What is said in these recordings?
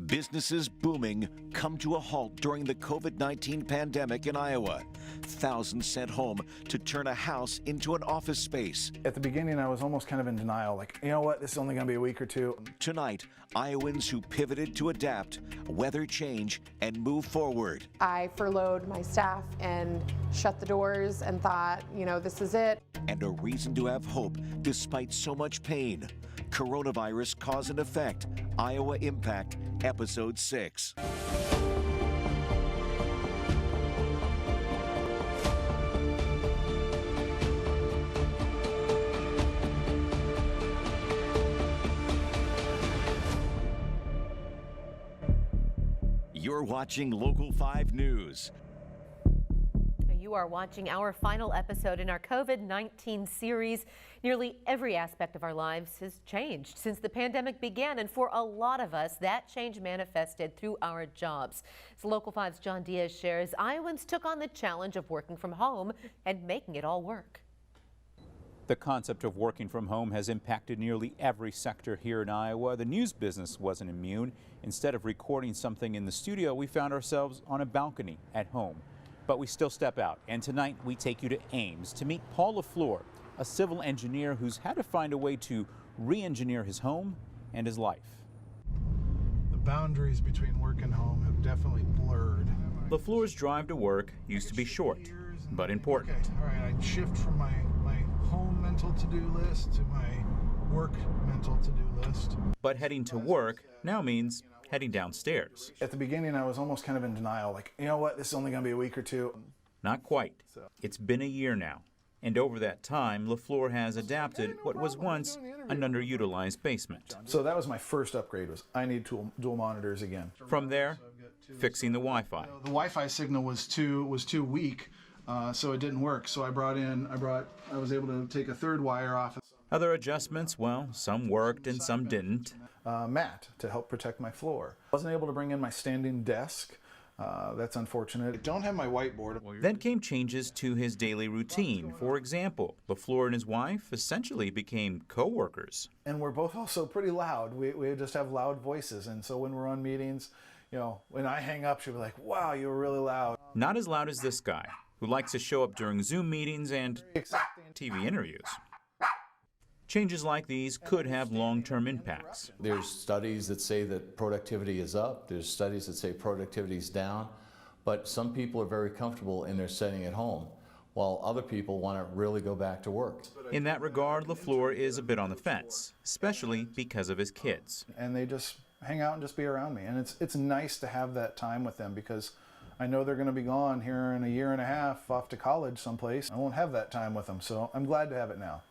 Businesses booming come to a halt during the COVID-19 pandemic in Iowa. Thousands sent home to turn a house into an office space. At the beginning, I was almost kind of in denial, like, you know what, this is only going to be a week or two. Tonight, Iowans who pivoted to adapt, weather change, and move forward. I furloughed my staff and shut the doors and thought, you know, this is it. And a reason to have hope despite so much pain. Coronavirus Cause and Effect, Iowa Impact, Episode 6. You're watching Local 5 News. You are watching our final episode in our COVID-19 series. Nearly every aspect of our lives has changed since the pandemic began, and for a lot of us, that change manifested through our jobs. As Local 5's John Diaz shares, Iowans took on the challenge of working from home and making it all work. The concept of working from home has impacted nearly every sector here in Iowa. The news business wasn't immune. Instead of recording something in the studio, we found ourselves on a balcony at home. But we still step out, and tonight we take you to Ames to meet Paul LaFleur, a civil engineer who's had to find a way to re-engineer his home and his life. The boundaries between work and home have definitely blurred. LaFleur's drive to work used to be short, but important. Okay, all right, I'd shift from my home mental to-do list to my work mental to-do list. But heading to work now means heading downstairs. At the beginning, I was almost kind of in denial, like, you know what, this is only going to be a week or two. Not quite. It's been a year now. And over that time, LaFleur has adapted what was once an underutilized basement. So that was my first upgrade, was I need dual monitors again. From there, fixing the Wi-Fi. The Wi-Fi signal was too weak, so it didn't work. So I was able to take a third wire off. Other adjustments, well, some worked and some didn't. Mat to help protect my floor. Wasn't able to bring in my standing desk. That's unfortunate. I don't have my whiteboard. Then came changes to his daily routine. For example, LaFleur and his wife essentially became co-workers. And we're both also pretty loud. We just have loud voices. And so when we're on meetings, you know, when I hang up, she'll be like, wow, you were really loud. Not as loud as this guy, who likes to show up during Zoom meetings and TV interviews. Changes like these could have long-term impacts. There's studies that say that productivity is up. There's studies that say productivity is down. But some people are very comfortable in their setting at home, while other people want to really go back to work. In that regard, LaFleur is a bit on the fence, especially because of his kids. And they just hang out and just be around me. And it's nice to have that time with them, because I know they're going to be gone here in a year and a half off to college someplace. I won't have that time with them, so I'm glad to have it now.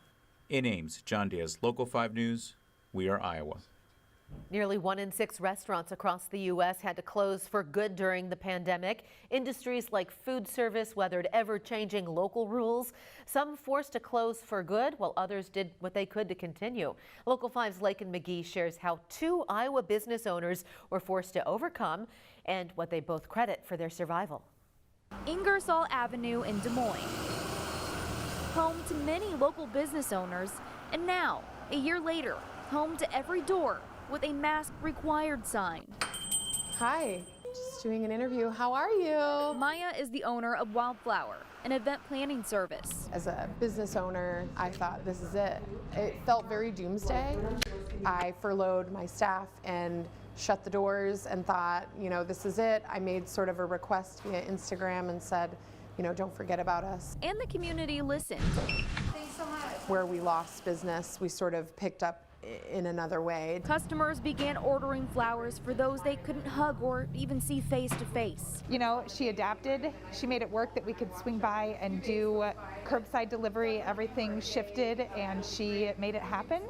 In Ames, John Diaz, Local 5 News, we are Iowa. Nearly 1 in 6 restaurants across the U.S. had to close for good during the pandemic. Industries like food service weathered ever-changing local rules. Some forced to close for good, while others did what they could to continue. Local 5's Lakin McGee shares how 2 Iowa business owners were forced to overcome and what they both credit for their survival. Ingersoll Avenue in Des Moines, home to many local business owners, and now, a year later, home to every door with a mask required sign. Hi, just doing an interview. How are you? Maya is the owner of Wildflower, an event planning service. As a business owner, I thought this is it. It felt very doomsday. I furloughed my staff and shut the doors and thought, you know, this is it. I made sort of a request via Instagram and said, you know, don't forget about us. And the community listened. Thanks so much. Where we lost business, we sort of picked up in another way. Customers began ordering flowers for those they couldn't hug or even see face to face. You know, she adapted. She made it work that we could swing by and do curbside delivery. Everything shifted and she made it happen.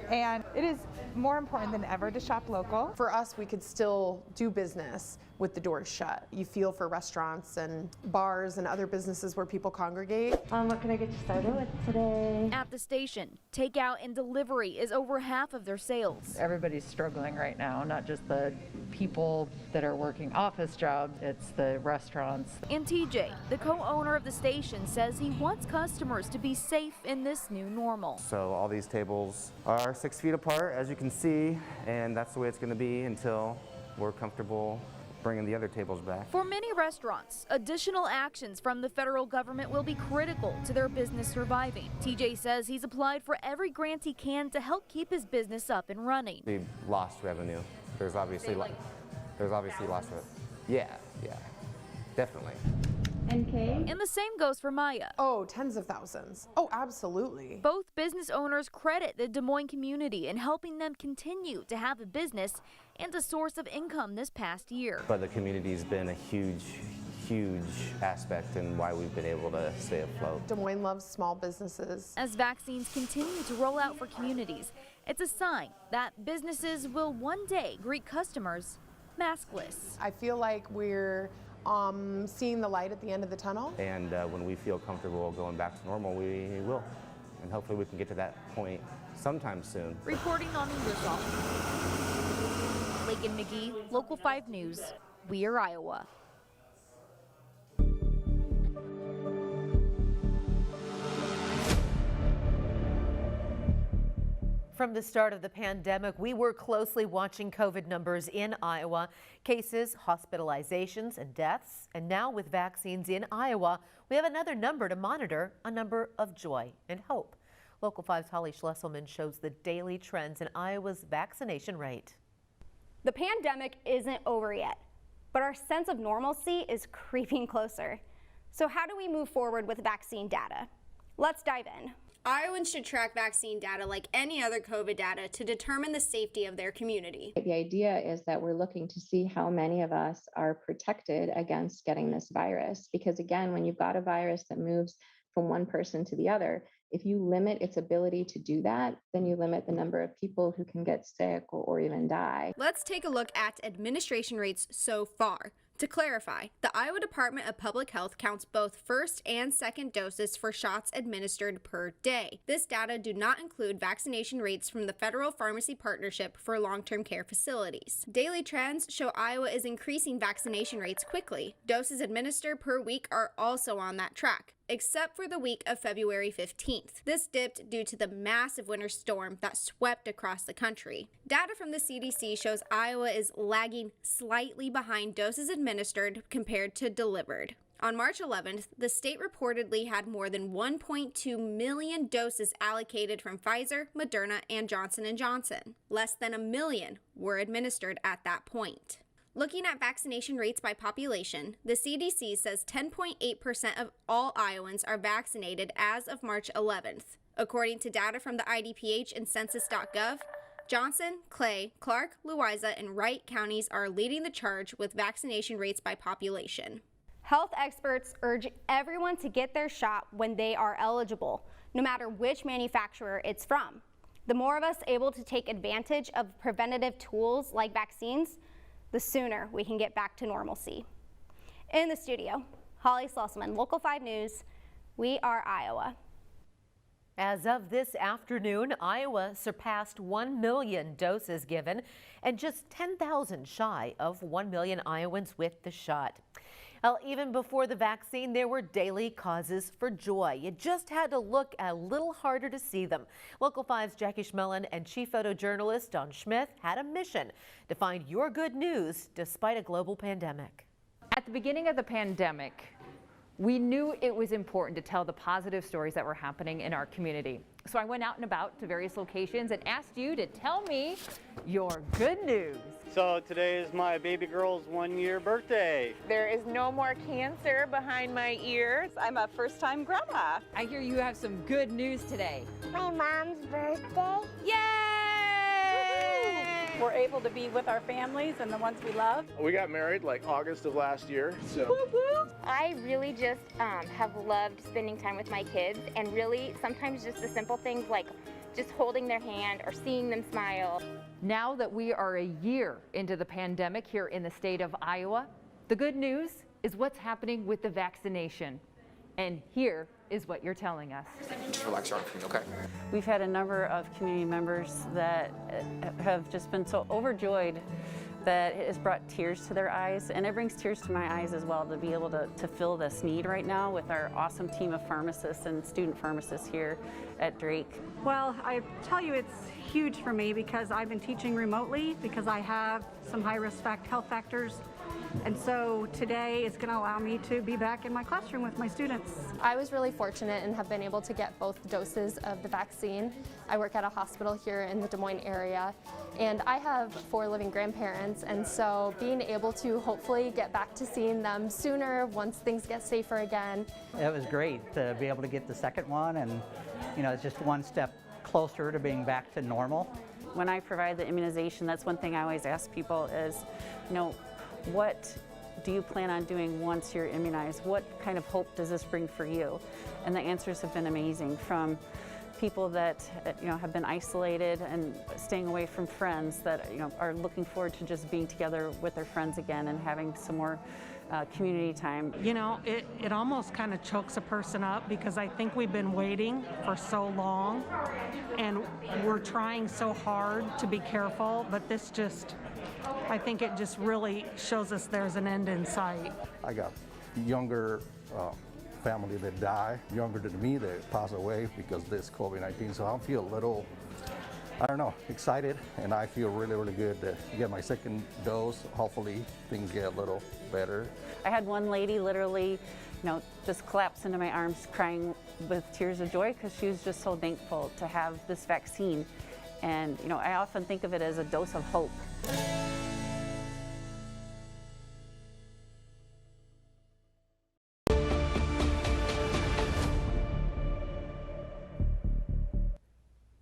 And it is more important than ever to shop local. For us, we could still do business with the doors shut. You feel for restaurants and bars and other businesses where people congregate. What can I get you started with today? At the station, takeout and delivery is over half of their sales. Everybody's struggling right now, not just the people that are working office jobs, it's the restaurants. And TJ, the co-owner of the station, says he wants customers to be safe in this new normal. So all these tables are 6 feet apart, as you can see, and that's the way it's going to be until we're comfortable bringing the other tables back. For many restaurants, additional actions from the federal government will be critical to their business surviving. TJ says he's applied for every grant he can to help keep his business up and running. We've lost revenue. There's obviously lost revenue. Yeah, definitely. And the same goes for Maya. Oh, tens of thousands. Oh, absolutely. Both business owners credit the Des Moines community in helping them continue to have a business and a source of income this past year. But the community's been a huge aspect in why we've been able to stay afloat. Des Moines loves small businesses. As vaccines continue to roll out for communities, it's a sign that businesses will one day greet customers maskless. I feel like we're seeing the light at the end of the tunnel. And when we feel comfortable going back to normal, we will. And hopefully we can get to that point sometime soon. Reporting on Ingersoll, Lake and McGee, Local 5 News, Weir, Iowa. From the start of the pandemic, we were closely watching COVID numbers in Iowa, cases, hospitalizations, and deaths. And now with vaccines in Iowa, we have another number to monitor, a number of joy and hope. Local 5's Holly Schlesselman shows the daily trends in Iowa's vaccination rate. The pandemic isn't over yet, but our sense of normalcy is creeping closer. So how do we move forward with vaccine data? Let's dive in. Iowans should track vaccine data like any other COVID data to determine the safety of their community. The idea is that we're looking to see how many of us are protected against getting this virus. Because again, when you've got a virus that moves from one person to the other, if you limit its ability to do that, then you limit the number of people who can get sick or even die. Let's take a look at administration rates so far. To clarify, the Iowa Department of Public Health counts both first and second doses for shots administered per day. This data do not include vaccination rates from the Federal Pharmacy Partnership for long-term care facilities. Daily trends show Iowa is increasing vaccination rates quickly. Doses administered per week are also on that track, except for the week of February 15th. This dipped due to the massive winter storm that swept across the country. Data from the CDC shows Iowa is lagging slightly behind doses administered compared to delivered. On March 11th, the state reportedly had more than 1.2 million doses allocated from Pfizer, Moderna, and Johnson & Johnson. Less than 1 million were administered at that point. Looking at vaccination rates by population, the CDC says 10.8% of all Iowans are vaccinated as of March 11th. According to data from the IDPH and Census.gov, Johnson, Clay, Clark, Louisa, and Wright counties are leading the charge with vaccination rates by population. Health experts urge everyone to get their shot when they are eligible, no matter which manufacturer it's from. The more of us able to take advantage of preventative tools like vaccines, the sooner we can get back to normalcy. In the studio, Holly Schlesselman, Local 5 News, we are Iowa. As of this afternoon, Iowa surpassed 1 million doses given and just 10,000 shy of 1 million Iowans with the shot. Well, even before the vaccine, there were daily causes for joy. You just had to look a little harder to see them. Local 5's Jackie Schmelin and chief photojournalist Don Schmidt had a mission to find your good news despite a global pandemic. At the beginning of the pandemic, we knew it was important to tell the positive stories that were happening in our community. So I went out and about to various locations and asked you to tell me your good news. So today is my baby girl's 1-year birthday. There is no more cancer behind my ears. I'm a first-time grandma. I hear you have some good news today. My mom's birthday. Yay! We're able to be with our families and the ones we love. We got married like August of last year. So. I really just have loved spending time with my kids, and really sometimes just the simple things like just holding their hand or seeing them smile. Now that we are a year into the pandemic here in the state of Iowa, the good news is what's happening with the vaccination. And here is what you're telling us. Just relax your arm for me, okay? We've had a number of community members that have just been so overjoyed that has brought tears to their eyes, and it brings tears to my eyes as well to be able to fill this need right now with our awesome team of pharmacists and student pharmacists here at Drake. Well, I tell you, it's huge for me because I've been teaching remotely because I have some high-risk health factors. And so today is going to allow me to be back in my classroom with my students. I was really fortunate and have been able to get both doses of the vaccine. I work at a hospital here in the Des Moines area, and I have 4 living grandparents, and so being able to hopefully get back to seeing them sooner once things get safer again. It was great to be able to get the second one, and it's just one step closer to being back to normal. When I provide the immunization, that's one thing I always ask people is, what do you plan on doing once you're immunized? What kind of hope does this bring for you? And the answers have been amazing, from people that have been isolated and staying away from friends that are looking forward to just being together with their friends again and having some more community time. It almost kind of chokes a person up because I think we've been waiting for so long and we're trying so hard to be careful, but I think it just really shows us there's an end in sight. I got younger family that die, younger than me that pass away because of this COVID-19, so I feel a little, excited, and I feel really, really good to get my second dose. Hopefully things get a little better. I had one lady literally, just collapse into my arms crying with tears of joy because she was just so thankful to have this vaccine. And, I often think of it as a dose of hope.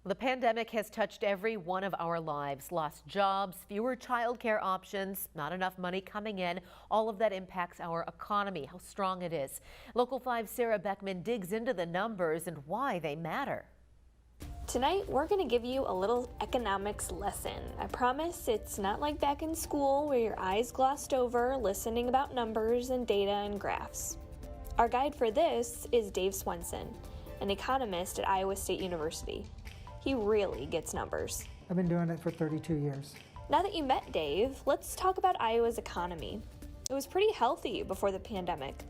The pandemic has touched every one of our lives. Lost jobs, fewer childcare options, not enough money coming in. All of that impacts our economy, how strong it is. Local 5's Sarah Beckman digs into the numbers and why they matter. Tonight, we're going to give you a little economics lesson. I promise it's not like back in school where your eyes glossed over listening about numbers and data and graphs. Our guide for this is Dave Swenson, an economist at Iowa State University. He really gets numbers. I've been doing it for 32 years. Now that you met Dave, let's talk about Iowa's economy. It was pretty healthy before the pandemic.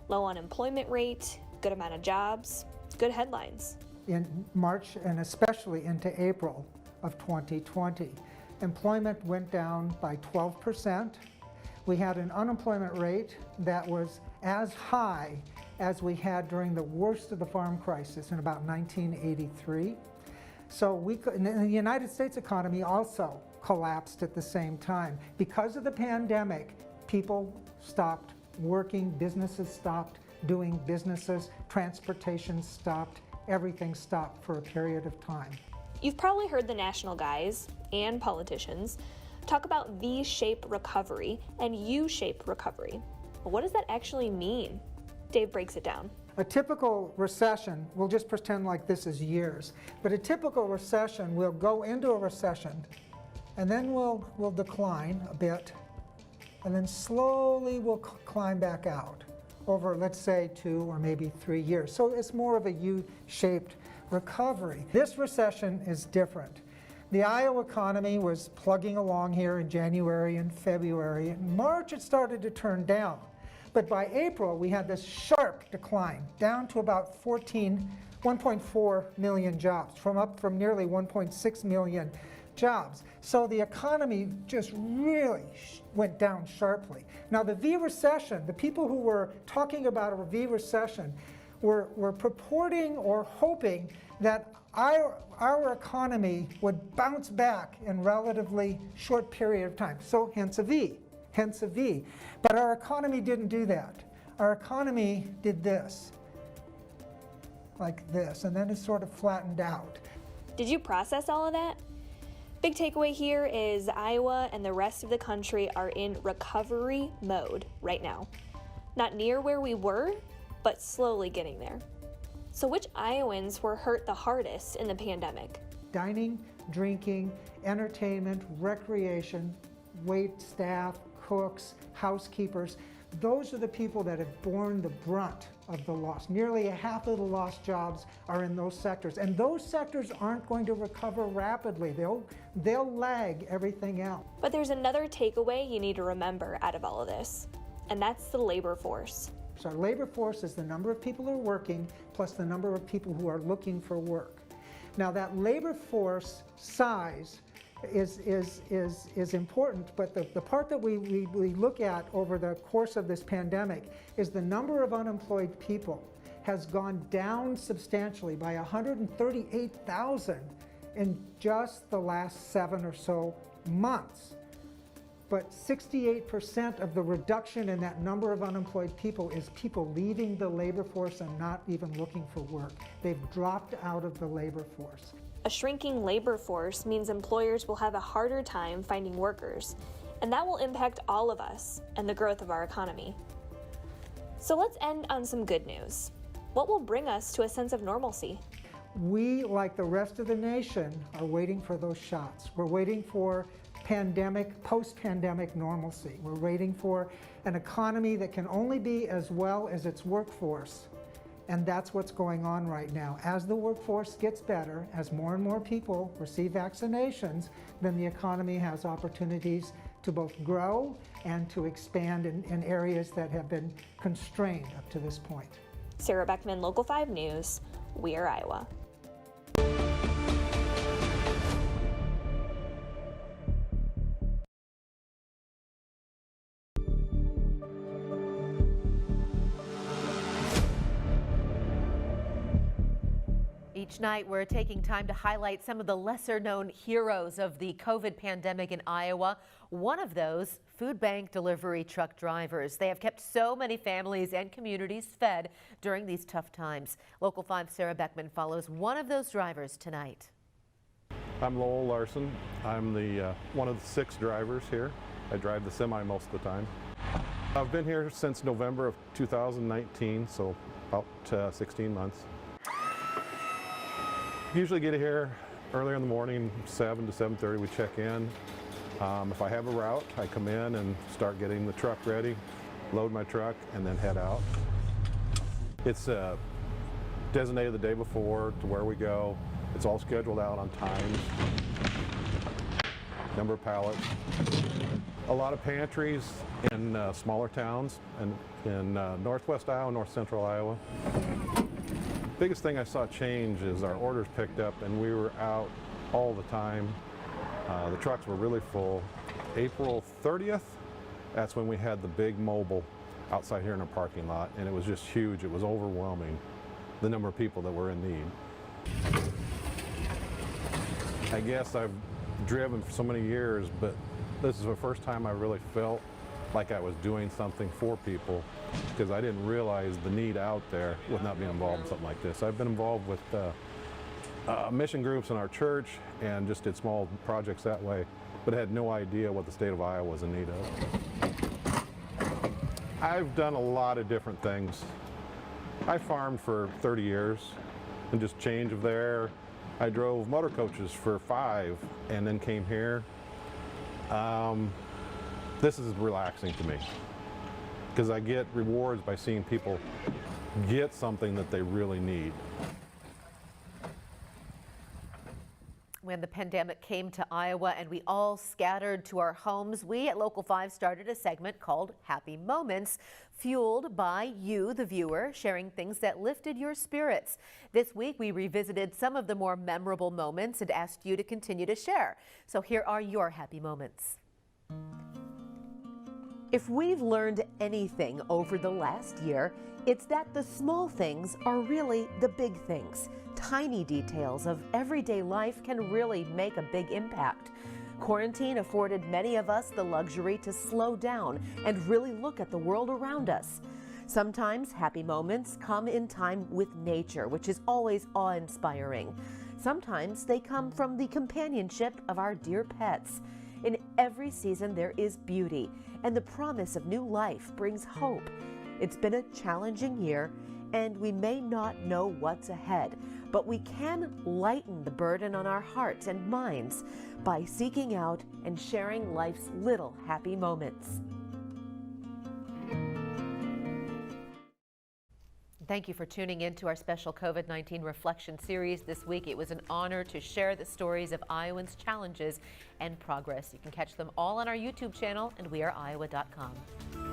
Low unemployment rate, good amount of jobs, good headlines. In March and especially into April of 2020, employment went down by 12%. We had an unemployment rate that was as high as we had during the worst of the farm crisis in about 1983. So and the United States economy also collapsed at the same time. Because of the pandemic, people stopped working, businesses stopped doing businesses, transportation stopped, everything stopped for a period of time. You've probably heard the national guys and politicians talk about V-shaped recovery and U-shaped recovery. But what does that actually mean? Dave breaks it down. A typical recession, we'll just pretend like this is years, but a typical recession, we'll go into a recession and then we'll decline a bit and then slowly we'll climb back out over, let's say, 2 or maybe 3 years. So it's more of a U-shaped recovery. This recession is different. The Iowa economy was plugging along here in January and February. In March, it started to turn down. But by April, we had this sharp decline, down to about 1.4 million jobs, up from nearly 1.6 million jobs. So the economy just really went down sharply. Now the V recession, the people who were talking about a V recession were purporting or hoping that our economy would bounce back in relatively short period of time. So hence a V. But our economy didn't do that. Our economy did this, like this, and then it sort of flattened out. Did you process all of that? Big takeaway here is Iowa and the rest of the country are in recovery mode right now. Not near where we were, but slowly getting there. So which Iowans were hurt the hardest in the pandemic? Dining, drinking, entertainment, recreation, wait staff, cooks, housekeepers, those are the people that have borne the brunt of the loss. Nearly half of the lost jobs are in those sectors, and those sectors aren't going to recover rapidly. They'll lag everything else. But there's another takeaway you need to remember out of all of this, and that's the labor force. So our labor force is the number of people who are working plus the number of people who are looking for work. Now that labor force size is important, but the part that we look at over the course of this pandemic is the number of unemployed people has gone down substantially by 138,000 in just the last 7 or so months. But 68% of the reduction in that number of unemployed people is people leaving the labor force and not even looking for work. They've dropped out of the labor force. A shrinking labor force means employers will have a harder time finding workers, and that will impact all of us and the growth of our economy. So let's end on some good news. What will bring us to a sense of normalcy? We, like the rest of the nation, are waiting for those shots. We're waiting for post-pandemic normalcy. We're waiting for an economy that can only be as well as its workforce. And that's what's going on right now. As the workforce gets better, as more and more people receive vaccinations, then the economy has opportunities to both grow and to expand in areas that have been constrained up to this point. Sarah Beckman, Local 5 News, We Are Iowa. Each night, we're taking time to highlight some of the lesser-known heroes of the COVID pandemic in Iowa. One of those, food bank delivery truck drivers. They have kept so many families and communities fed during these tough times. Local 5's Sarah Beckman follows one of those drivers tonight. I'm Lowell Larson. I'm the one of the 6 drivers here. I drive the semi most of the time. I've been here since November of 2019, so about 16 months. Usually get here earlier in the morning, 7 to 7:30, we check in. If I have a route, I come in and start getting the truck ready, load my truck, and then head out. It's designated the day before to where we go. It's all scheduled out on times, number of pallets. A lot of pantries in smaller towns and in northwest Iowa, north central Iowa. Biggest thing I saw change is our orders picked up and we were out all the time. The trucks were really full. April 30th, that's when we had the big mobile outside here in our parking lot, and it was just huge. It was overwhelming, the number of people that were in need. I guess I've driven for so many years, but this is the first time I really felt like I was doing something for people, because I didn't realize the need out there with not being involved in something like this. I've been involved with mission groups in our church and just did small projects that way, but had no idea what the state of Iowa was in need of. I've done a lot of different things. I farmed for 30 years and just change of there. I drove motor coaches for 5 and then came here. This is relaxing to me because I get rewards by seeing people get something that they really need. When the pandemic came to Iowa and we all scattered to our homes, we at Local 5 started a segment called Happy Moments, fueled by you, the viewer, sharing things that lifted your spirits. This week, we revisited some of the more memorable moments and asked you to continue to share. So here are your happy moments. If we've learned anything over the last year, it's that the small things are really the big things. Tiny details of everyday life can really make a big impact. Quarantine afforded many of us the luxury to slow down and really look at the world around us. Sometimes happy moments come in time with nature, which is always awe-inspiring. Sometimes they come from the companionship of our dear pets. In every season there is beauty, and the promise of new life brings hope. It's been a challenging year, and we may not know what's ahead, but we can lighten the burden on our hearts and minds by seeking out and sharing life's little happy moments. Thank you for tuning in to our special COVID-19 reflection series this week. It was an honor to share the stories of Iowans' challenges and progress. You can catch them all on our YouTube channel and weareiowa.com.